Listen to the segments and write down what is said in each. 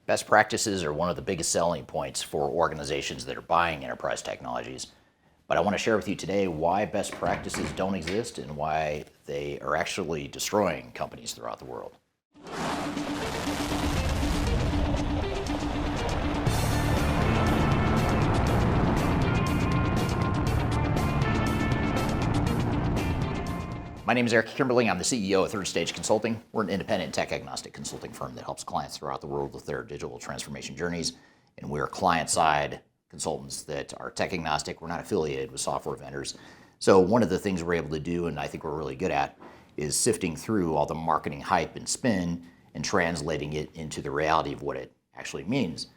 Best practices are one of the biggest selling points for organizations that are buying enterprise technologies. But I want to share with you today why best practices don't exist and why they are actually destroying companies throughout the world. My name is Eric Kimberling. I'm the CEO of Third Stage Consulting. We're an independent tech-agnostic consulting firm that helps clients throughout the world with their digital transformation journeys. And we're client-side consultants that are tech-agnostic. We're not affiliated with software vendors. So one of the things we're able to do, and I think we're really good at, is sifting through all the marketing hype and spin and translating it into the reality of what it actually means.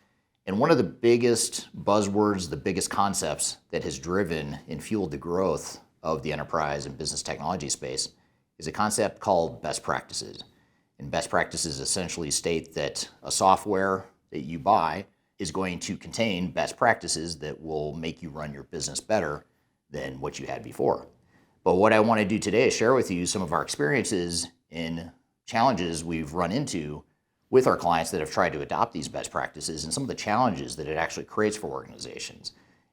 And one of the biggest buzzwords, the biggest concepts that has driven and fueled the growth of the enterprise and business technology space is a concept called best practices. And best practices essentially state that a software that you buy is going to contain best practices that will make you run your business better than what you had before. But what I want to do today is share with you some of our experiences in challenges we've run into with our clients that have tried to adopt these best practices and some of the challenges that it actually creates for organizations.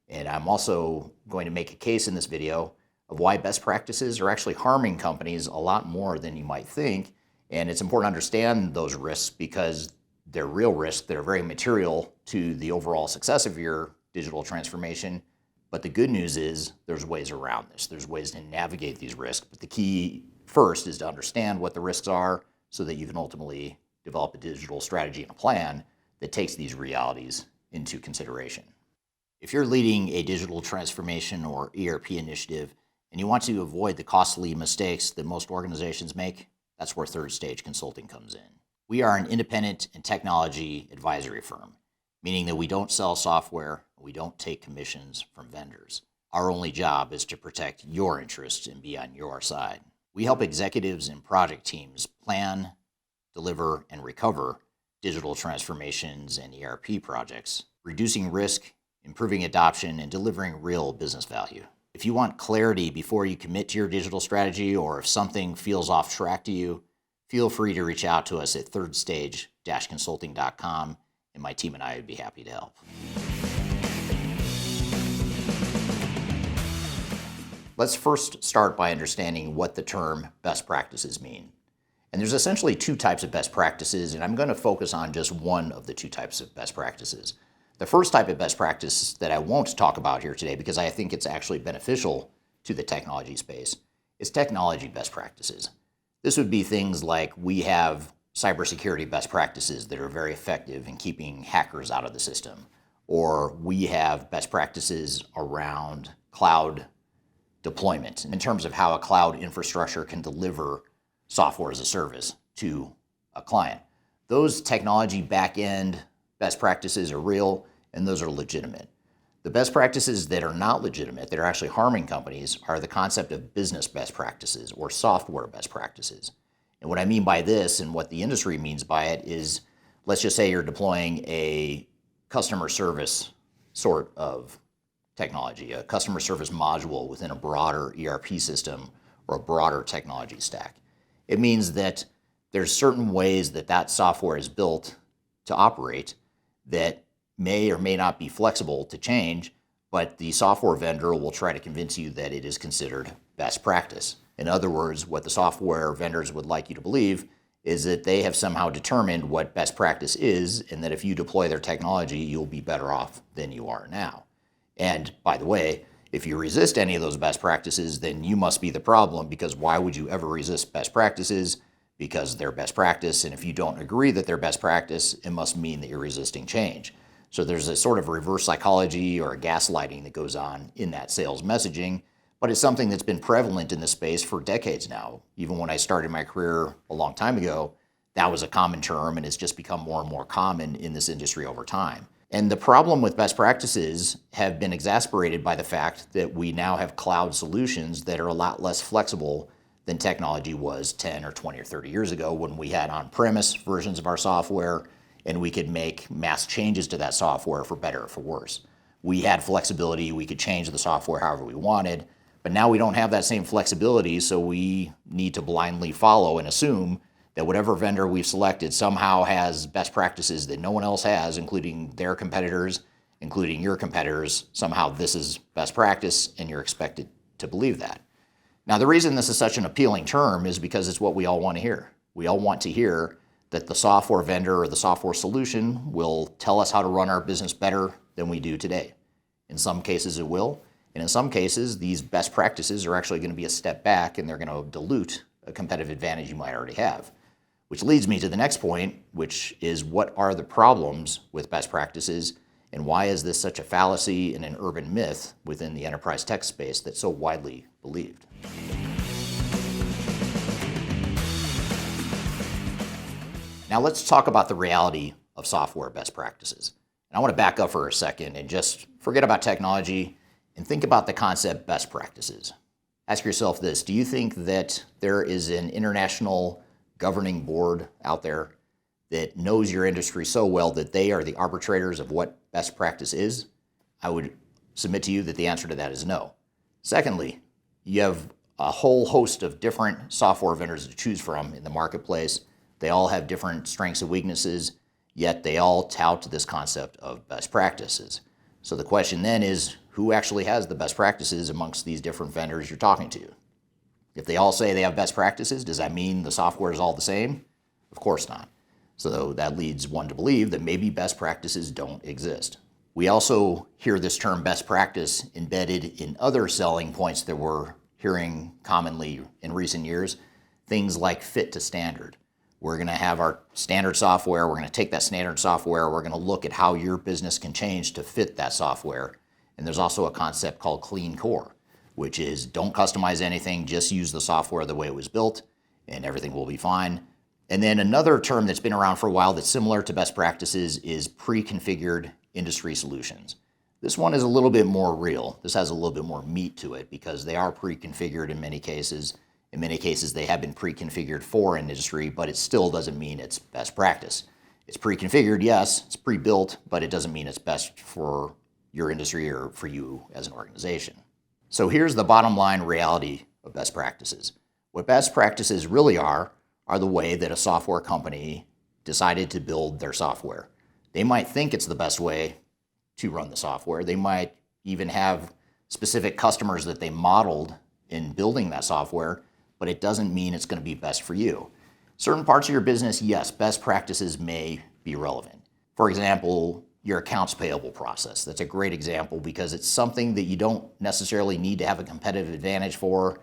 And I'm also going to make a case in this video of why best practices are actually harming companies a lot more than you might think. And it's important to understand those risks because they're real risks that are very material to the overall success of your digital transformation. But the good news is there's ways around this. There's ways to navigate these risks. But the key first is to understand what the risks are so that you can ultimately develop a digital strategy and a plan that takes these realities into consideration. If you're leading a digital transformation or ERP initiative, and you want to avoid the costly mistakes that most organizations make, that's where Third Stage Consulting comes in. We are an independent and technology advisory firm, meaning that we don't sell software, we don't take commissions from vendors. Our only job is to protect your interests and be on your side. We help executives and project teams plan, deliver, and recover digital transformations and ERP projects, reducing risk, improving adoption, and delivering real business value. If you want clarity before you commit to your digital strategy, or if something feels off track to you, feel free to reach out to us at thirdstage-consulting.com, and my team and I would be happy to help. Let's first start by understanding what the term best practices mean. And there's essentially two types of best practices, and I'm going to focus on just one of the two types of best practices. The first type of best practice that I won't talk about here today because I think it's actually beneficial to the technology space is technology best practices. This would be things like we have cybersecurity best practices that are very effective in keeping hackers out of the system, or we have best practices around cloud deployment in terms of how a cloud infrastructure can deliver software as a service to a client. Those technology back-end best practices are real, and those are legitimate. The best practices that are not legitimate, that are actually harming companies, are the concept of business best practices or software best practices. And what I mean by this and what the industry means by it is, let's just say you're deploying a customer service sort of technology, a customer service module within a broader ERP system or a broader technology stack. It means that there's certain ways that that software is built to operate that may or may not be flexible to change, but the software vendor will try to convince you that it is considered best practice. In other words, what the software vendors would like you to believe is that they have somehow determined what best practice is, and that if you deploy their technology, you'll be better off than you are now. And by the way, if you resist any of those best practices, then you must be the problem, because why would you ever resist best practices? Because they're best practice, and if you don't agree that they're best practice, it must mean that you're resisting change. So there's a sort of reverse psychology or a gaslighting that goes on in that sales messaging, but it's something that's been prevalent in this space for decades now. Even when I started my career a long time ago, that was a common term, and it's just become more and more common in this industry over time. And the problem with best practices have been exacerbated by the fact that we now have cloud solutions that are a lot less flexible than technology was 10 or 20 or 30 years ago, when we had on-premise versions of our software and we could make mass changes to that software for better or for worse. We had flexibility, we could change the software however we wanted, but now we don't have that same flexibility, so we need to blindly follow and assume that whatever vendor we've selected somehow has best practices that no one else has, including their competitors, including your competitors. Somehow this is best practice, and you're expected to believe that. Now, the reason this is such an appealing term is because it's what we all want to hear. We all want to hear that the software vendor or the software solution will tell us how to run our business better than we do today. In some cases it will, and in some cases these best practices are actually going to be a step back and they're going to dilute a competitive advantage you might already have. Which leads me to the next point, which is what are the problems with best practices and why is this such a fallacy and an urban myth within the enterprise tech space that's so widely believed? Now let's talk about the reality of software best practices. And I want to back up for a second and just forget about technology and think about the concept best practices. Ask yourself this: do you think that there is an international governing board out there that knows your industry so well that they are the arbitrators of what best practice is? I would submit to you that the answer to that is no. Secondly, you have a whole host of different software vendors to choose from in the marketplace. They all have different strengths and weaknesses, yet they all tout this concept of best practices. So the question then is, who actually has the best practices amongst these different vendors you're talking to? If they all say they have best practices, does that mean the software is all the same? Of course not. So that leads one to believe that maybe best practices don't exist. We also hear this term best practice embedded in other selling points that we're hearing commonly in recent years, things like fit to standard. We're going to have our standard software. We're going to take that standard software. We're going to look at how your business can change to fit that software. And there's also a concept called clean core, which is don't customize anything, just use the software the way it was built, and everything will be fine. And then another term that's been around for a while that's similar to best practices is pre-configured industry solutions. This one is a little bit more real. This has a little bit more meat to it because they are pre-configured in many cases. In many cases, they have been pre-configured for an industry, but it still doesn't mean it's best practice. It's pre-configured, yes, it's pre-built, but it doesn't mean it's best for your industry or for you as an organization. So here's the bottom line reality of best practices. What best practices really are the way that a software company decided to build their software. They might think it's the best way to run the software. They might even have specific customers that they modeled in building that software, but it doesn't mean it's going to be best for you. Certain parts of your business, yes, best practices may be relevant. For example, your accounts payable process. That's a great example because it's something that you don't necessarily need to have a competitive advantage for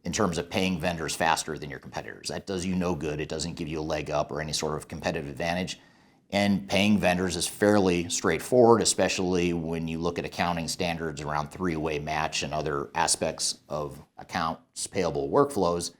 in terms of paying vendors faster than your competitors. That does you no good. It doesn't give you a leg up or any sort of competitive advantage. And paying vendors is fairly straightforward, especially when you look at accounting standards around three-way match and other aspects of accounts payable workflows.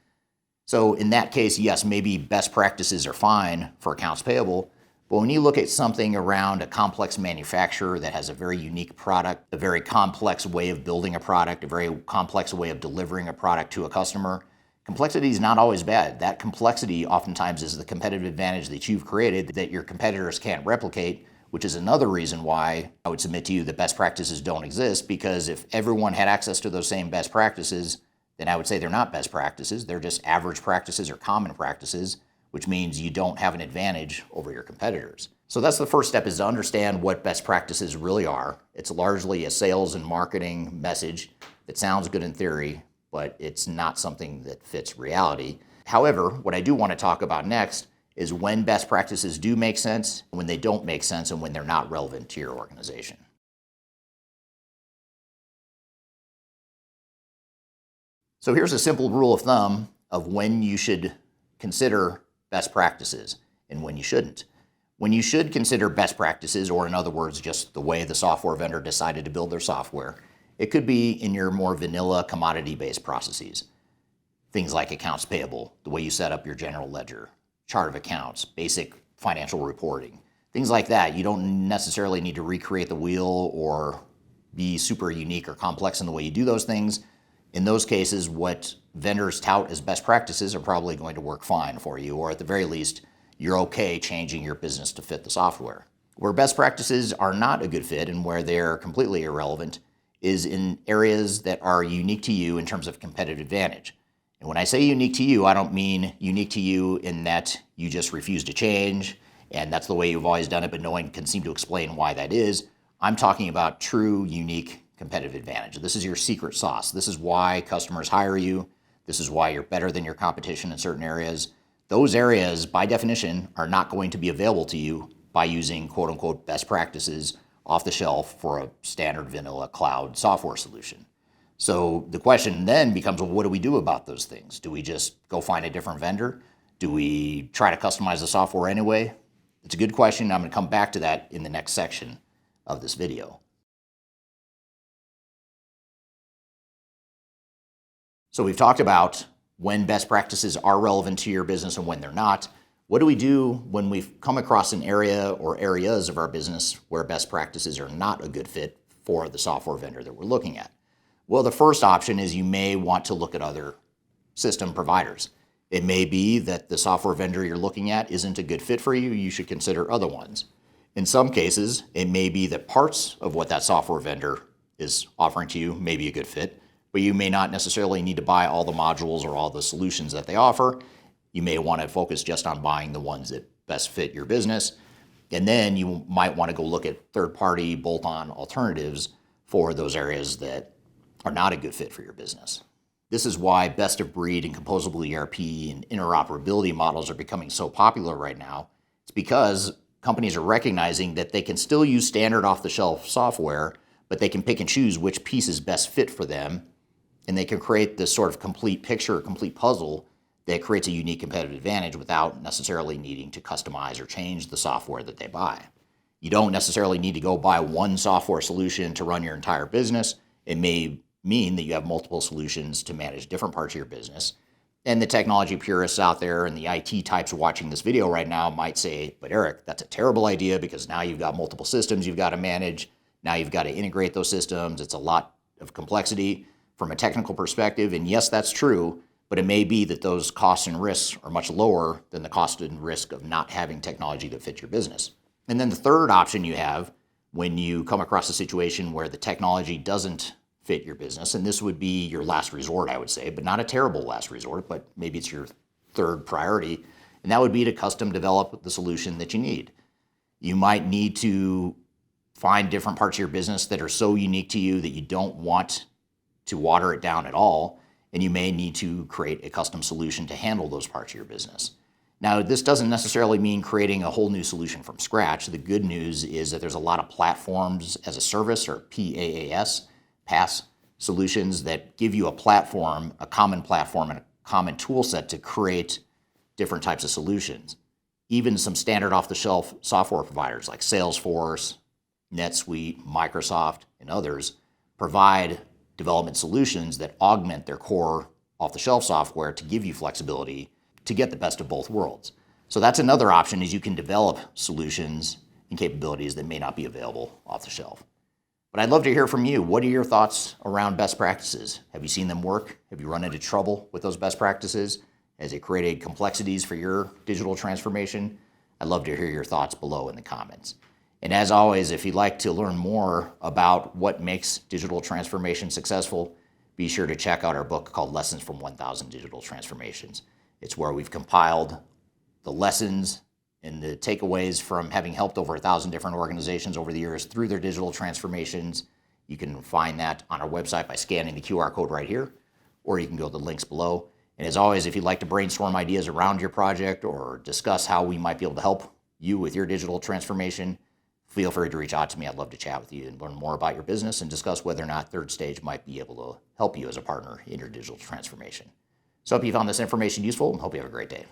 So in that case, yes, maybe best practices are fine for accounts payable, but when you look at something around a complex manufacturer that has a very unique product, a very complex way of building a product, a very complex way of delivering a product to a customer, complexity is not always bad. That complexity oftentimes is the competitive advantage that you've created that your competitors can't replicate, which is another reason why I would submit to you that best practices don't exist, because if everyone had access to those same best practices, then I would say they're not best practices. They're just average practices or common practices, which means you don't have an advantage over your competitors. So that's the first step, is to understand what best practices really are. It's largely a sales and marketing message that sounds good in theory, but it's not something that fits reality. However, what I do want to talk about next is when best practices do make sense, when they don't make sense, and when they're not relevant to your organization. So here's a simple rule of thumb of when you should consider best practices and when you shouldn't. When you should consider best practices, or in other words, just the way the software vendor decided to build their software, it could be in your more vanilla commodity-based processes. Things like accounts payable, the way you set up your general ledger, chart of accounts, basic financial reporting, things like that. You don't necessarily need to recreate the wheel or be super unique or complex in the way you do those things. In those cases, what vendors tout as best practices are probably going to work fine for you, or at the very least, you're okay changing your business to fit the software. Where best practices are not a good fit and where they're completely irrelevant is in areas that are unique to you in terms of competitive advantage. And when I say unique to you, I don't mean unique to you in that you just refuse to change and that's the way you've always done it, but no one can seem to explain why that is. I'm talking about true, unique competitive advantage. This is your secret sauce. This is why customers hire you. This is why you're better than your competition in certain areas. Those areas, by definition, are not going to be available to you by using quote unquote best practices off the shelf for a standard vanilla cloud software solution. So the question then becomes, well, what do we do about those things? Do we just go find a different vendor? Do we try to customize the software anyway? It's a good question. I'm going to come back to that in the next section of this video. So we've talked about when best practices are relevant to your business and when they're not. What do we do when we've come across an area or areas of our business where best practices are not a good fit for the software vendor that we're looking at? Well, the first option is you may want to look at other system providers. It may be that the software vendor you're looking at isn't a good fit for you. You should consider other ones. In some cases, it may be that parts of what that software vendor is offering to you may be a good fit, but you may not necessarily need to buy all the modules or all the solutions that they offer. You may want to focus just on buying the ones that best fit your business. And then you might want to go look at third-party bolt-on alternatives for those areas that are not a good fit for your business. This is why best-of-breed and composable ERP and interoperability models are becoming so popular right now. It's because companies are recognizing that they can still use standard off-the-shelf software, but they can pick and choose which pieces best fit for them, and they can create this sort of complete picture, complete puzzle that creates a unique competitive advantage without necessarily needing to customize or change the software that they buy. You don't necessarily need to go buy one software solution to run your entire business. It may mean that you have multiple solutions to manage different parts of your business. And the technology purists out there and the IT types watching this video right now might say, but Eric, that's a terrible idea because now you've got multiple systems you've got to manage. Now you've got to integrate those systems. It's a lot of complexity from a technical perspective. And yes, that's true, but it may be that those costs and risks are much lower than the cost and risk of not having technology that fits your business. And then the third option you have when you come across a situation where the technology doesn't fit your business, and this would be your last resort, I would say, but not a terrible last resort, but maybe it's your third priority, and that would be to custom develop the solution that you need. You might need to find different parts of your business that are so unique to you that you don't want to water it down at all, and you may need to create a custom solution to handle those parts of your business. Now, this doesn't necessarily mean creating a whole new solution from scratch. The good news is that there's a lot of platforms as a service, or PaaS solutions that give you a platform, a common platform, and a common tool set to create different types of solutions. Even some standard off-the-shelf software providers like Salesforce, NetSuite, Microsoft, and others provide development solutions that augment their core off-the-shelf software to give you flexibility to get the best of both worlds. So that's another option, is you can develop solutions and capabilities that may not be available off the shelf. But I'd love to hear from you. What are your thoughts around best practices? Have you seen them work? Have you run into trouble with those best practices? Has it created complexities for your digital transformation? I'd love to hear your thoughts below in the comments. And as always, if you'd like to learn more about what makes digital transformation successful, be sure to check out our book called Lessons from 1,000 Digital Transformations. It's where we've compiled the lessons and the takeaways from having helped over 1,000 different organizations over the years through their digital transformations. You can find that on our website by scanning the QR code right here, or you can go to the links below. And as always, if you'd like to brainstorm ideas around your project or discuss how we might be able to help you with your digital transformation, feel free to reach out to me. I'd love to chat with you and learn more about your business and discuss whether or not Third Stage might be able to help you as a partner in your digital transformation. So I hope you found this information useful and hope you have a great day.